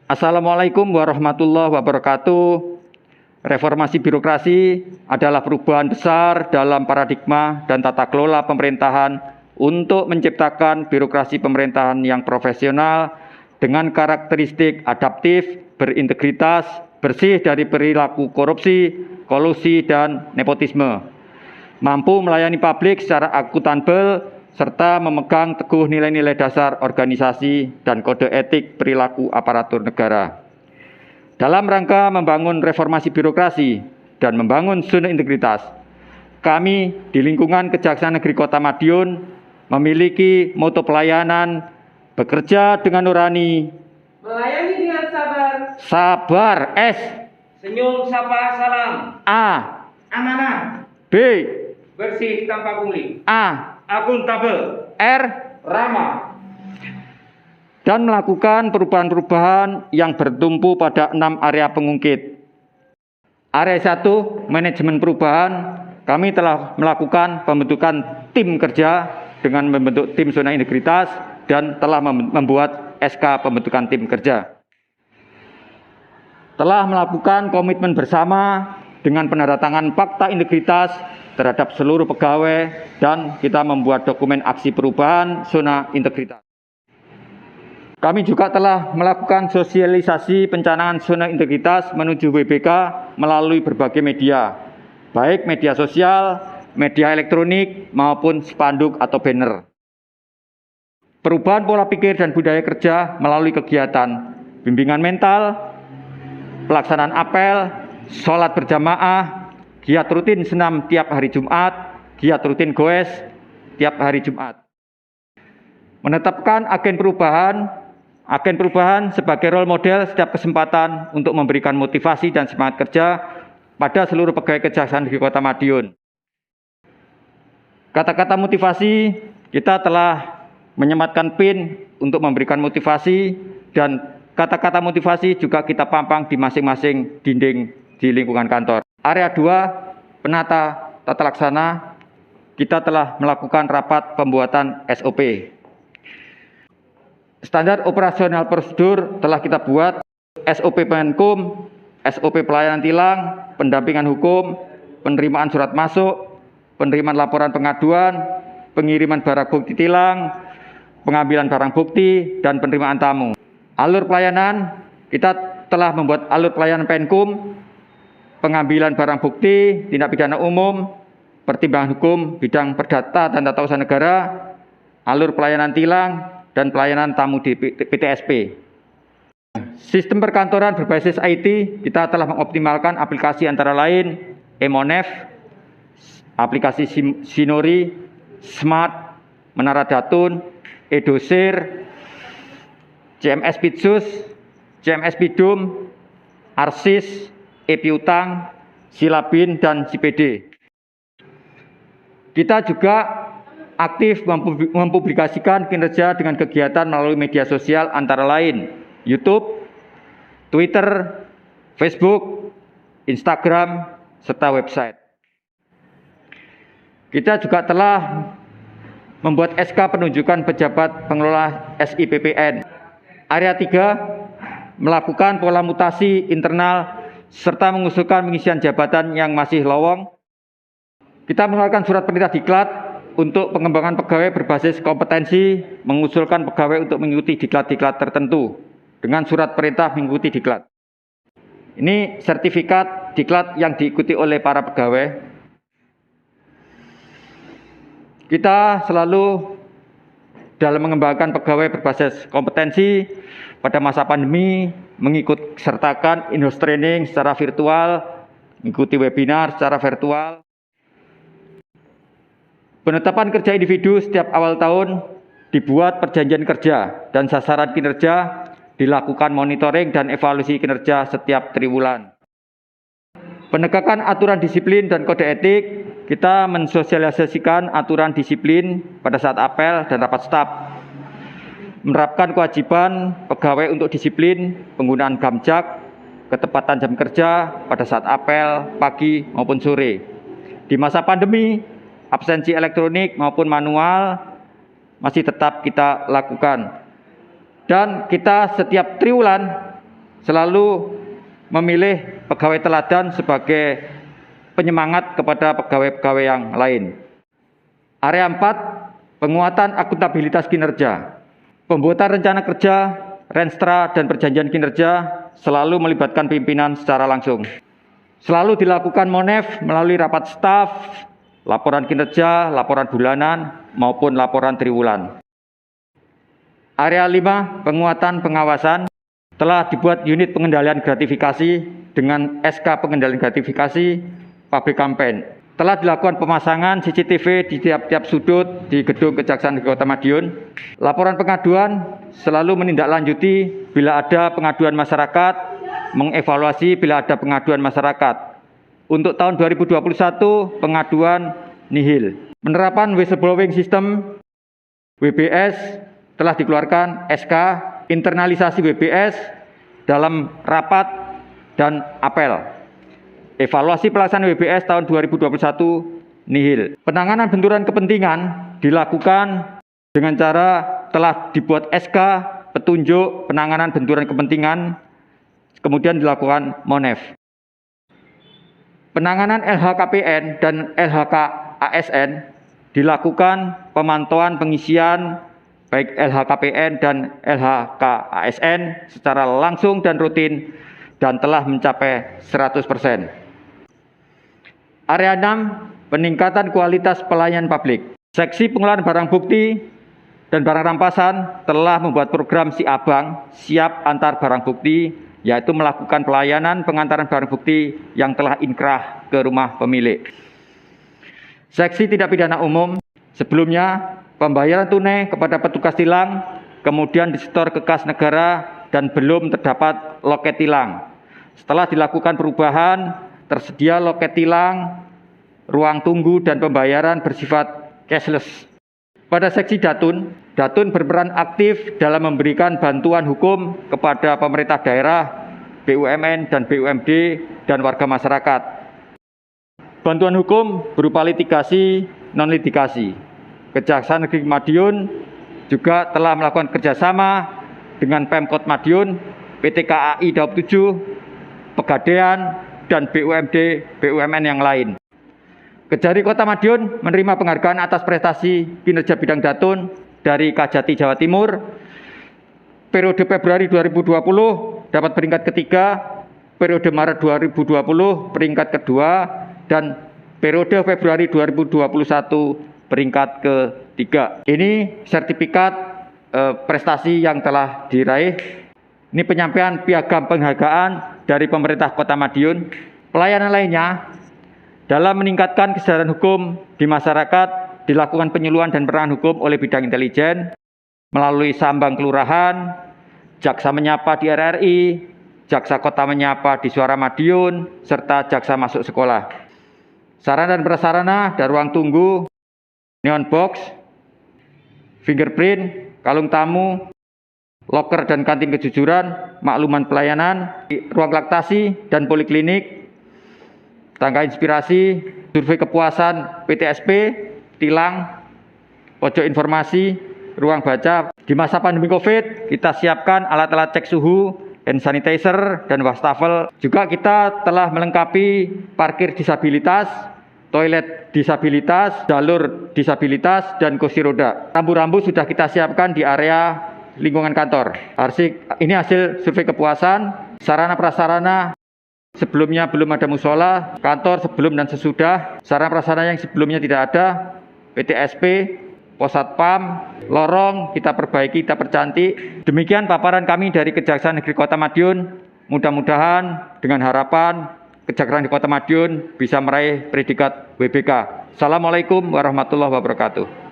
Assalamualaikum warahmatullahi wabarakatuh. Reformasi birokrasi adalah perubahan besar dalam paradigma dan tata kelola pemerintahan untuk menciptakan birokrasi pemerintahan yang profesional dengan karakteristik adaptif, berintegritas, bersih dari perilaku korupsi, kolusi, dan nepotisme, mampu melayani publik secara akuntabel, serta memegang teguh nilai-nilai dasar organisasi dan kode etik perilaku aparatur negara. Dalam rangka membangun reformasi birokrasi dan membangun zona integritas, kami di lingkungan Kejaksaan Negeri Kota Madiun memiliki moto pelayanan, bekerja dengan nurani, melayani dengan sabar, sabar, S, senyum, sapa, salam, A, amanah, B, bersih tanpa pungli, A, akuntabel, R, ramah, dan melakukan perubahan-perubahan yang bertumpu pada 6 area pengungkit. Area 1, manajemen perubahan, kami telah melakukan pembentukan tim kerja dengan membentuk tim zona integritas dan telah membuat SK pembentukan tim kerja. Telah melakukan komitmen bersama dengan penandatangan fakta integritas terhadap seluruh pegawai dan kita membuat dokumen aksi perubahan zona integritas. Kami juga telah melakukan sosialisasi pencanangan zona integritas menuju WBK melalui berbagai media, baik media sosial, media elektronik, maupun spanduk atau banner. Perubahan pola pikir dan budaya kerja melalui kegiatan bimbingan mental, pelaksanaan apel, sholat berjamaah, giat rutin senam tiap hari Jumat, giat rutin goes tiap hari Jumat. Menetapkan agen perubahan sebagai role model setiap kesempatan untuk memberikan motivasi dan semangat kerja pada seluruh pegawai Kejaksaan Negeri Kota Madiun. Kata-kata motivasi, kita telah menyematkan pin untuk memberikan motivasi dan kata-kata motivasi juga kita pampang di masing-masing dinding di lingkungan kantor. Area 2, penata tata laksana, kita telah melakukan rapat pembuatan SOP. Standar operasional prosedur telah kita buat, SOP Menkum, SOP pelayanan tilang, pendampingan hukum, penerimaan surat masuk, penerimaan laporan pengaduan, pengiriman barang bukti tilang, pengambilan barang bukti, dan penerimaan tamu. Alur pelayanan, kita telah membuat alur pelayanan Penkum, pengambilan barang bukti, tindak pidana umum, pertimbangan hukum, bidang perdata dan tata usaha negara, alur pelayanan tilang, dan pelayanan tamu di PTSP. Sistem perkantoran berbasis IT, kita telah mengoptimalkan aplikasi antara lain Emonef, aplikasi Sinori, Smart, Menara Datun, Edosir, CMS Pitsus, CMS Pidum, Arsis, Epiutang, Silabin, dan CPD. Kita juga aktif mempublikasikan kinerja dengan kegiatan melalui media sosial antara lain YouTube, Twitter, Facebook, Instagram, serta website. Kita juga telah membuat SK penunjukan pejabat pengelola SIPPN. Area 3, melakukan pola mutasi internal serta mengusulkan pengisian jabatan yang masih lowong. Kita mengeluarkan surat perintah diklat untuk pengembangan pegawai berbasis kompetensi, mengusulkan pegawai untuk mengikuti diklat-diklat tertentu dengan surat perintah mengikuti diklat. Ini sertifikat diklat yang diikuti oleh para pegawai. Kita selalu dalam mengembangkan pegawai berbasis kompetensi pada masa pandemi, mengikut sertakan in-house training secara virtual, mengikuti webinar secara virtual. Penetapan kerja individu setiap awal tahun dibuat perjanjian kerja dan sasaran kinerja, dilakukan monitoring dan evaluasi kinerja setiap triwulan. Penegakan aturan disiplin dan kode etik, kita mensosialisasikan aturan disiplin pada saat apel dan rapat staf. Menerapkan kewajiban pegawai untuk disiplin, penggunaan gamjak, ketepatan jam kerja pada saat apel, pagi maupun sore. Di masa pandemi, absensi elektronik maupun manual masih tetap kita lakukan. Dan kita setiap triwulan selalu memilih pegawai teladan sebagai penyemangat kepada pegawai-pegawai yang lain. Area 4, penguatan akuntabilitas kinerja. Pembuatan rencana kerja, renstra, dan perjanjian kinerja selalu melibatkan pimpinan secara langsung. Selalu dilakukan MONEF melalui rapat staf, laporan kinerja, laporan bulanan, maupun laporan triwulan. Area 5, penguatan pengawasan. Telah dibuat unit pengendalian gratifikasi dengan SK pengendalian gratifikasi pabrik kampen. Telah dilakukan pemasangan CCTV di tiap-tiap sudut di gedung Kejaksaan Negeri Kota Madiun. Laporan pengaduan selalu menindaklanjuti bila ada pengaduan masyarakat, mengevaluasi bila ada pengaduan masyarakat. Untuk tahun 2021, pengaduan nihil. Penerapan whistleblowing system WBS telah dikeluarkan SK internalisasi WBS dalam rapat dan apel. Evaluasi pelaksanaan WBS tahun 2021 nihil. Penanganan benturan kepentingan dilakukan dengan cara telah dibuat SK petunjuk penanganan benturan kepentingan, kemudian dilakukan MONEF. Penanganan LHKPN dan LHK-ASN dilakukan pemantauan pengisian baik LHKPN dan LHK-ASN secara langsung dan rutin dan telah mencapai 100%. Area 6, peningkatan kualitas pelayanan publik. Seksi pengelolaan barang bukti dan barang rampasan telah membuat program Si Abang, siap antar barang bukti, yaitu melakukan pelayanan pengantaran barang bukti yang telah inkrah ke rumah pemilik. Seksi tindak pidana umum, sebelumnya pembayaran tunai kepada petugas tilang, kemudian disetor ke kas negara dan belum terdapat loket tilang. Setelah dilakukan perubahan, tersedia loket tilang, ruang tunggu dan pembayaran bersifat cashless. Pada seksi Datun, Datun berperan aktif dalam memberikan bantuan hukum kepada pemerintah daerah, BUMN dan BUMD dan warga masyarakat. Bantuan hukum berupa litigasi, non-litigasi. Kejaksaan Negeri Madiun juga telah melakukan kerjasama dengan Pemkot Madiun, PT KAI Daob 7, Pegadaian, dan BUMD, BUMN yang lain. Kejari Kota Madiun menerima penghargaan atas prestasi kinerja bidang Datun dari Kajati Jawa Timur. Periode Februari 2020 dapat peringkat ketiga, periode Maret 2020 peringkat kedua, dan periode Februari 2021 peringkat ketiga. Ini sertifikat prestasi yang telah diraih. Ini penyampaian piagam penghargaan dari pemerintah Kota Madiun. Pelayanan lainnya, dalam meningkatkan kesadaran hukum di masyarakat, dilakukan penyuluhan dan penerangan hukum oleh bidang intelijen, melalui Sambang Kelurahan, Jaksa Menyapa di RRI, Jaksa Kota Menyapa di Suara Madiun, serta Jaksa Masuk Sekolah. Sarana dan prasarana dan ruang tunggu, neon box, fingerprint, kalung tamu, loker dan kantin kejujuran, makluman pelayanan, ruang laktasi dan poliklinik, tangga inspirasi, survei kepuasan PTSP, tilang, pojok informasi, ruang baca. Di masa pandemi COVID, kita siapkan alat-alat cek suhu, hand sanitizer, dan wastafel. Juga kita telah melengkapi parkir disabilitas, toilet disabilitas, jalur disabilitas, dan kursi roda. Rambu-rambu sudah kita siapkan di area lingkungan kantor. Ini hasil survei kepuasan. Sarana prasarana sebelumnya belum ada musola, kantor sebelum dan sesudah. Sarana prasarana yang sebelumnya tidak ada, PTSP, Pos Satpam, lorong kita perbaiki, kita percantik. Demikian paparan kami dari Kejaksaan Negeri Kota Madiun. Mudah-mudahan dengan harapan Kejaksaan Negeri Kota Madiun bisa meraih predikat WBK. Assalamualaikum warahmatullahi wabarakatuh.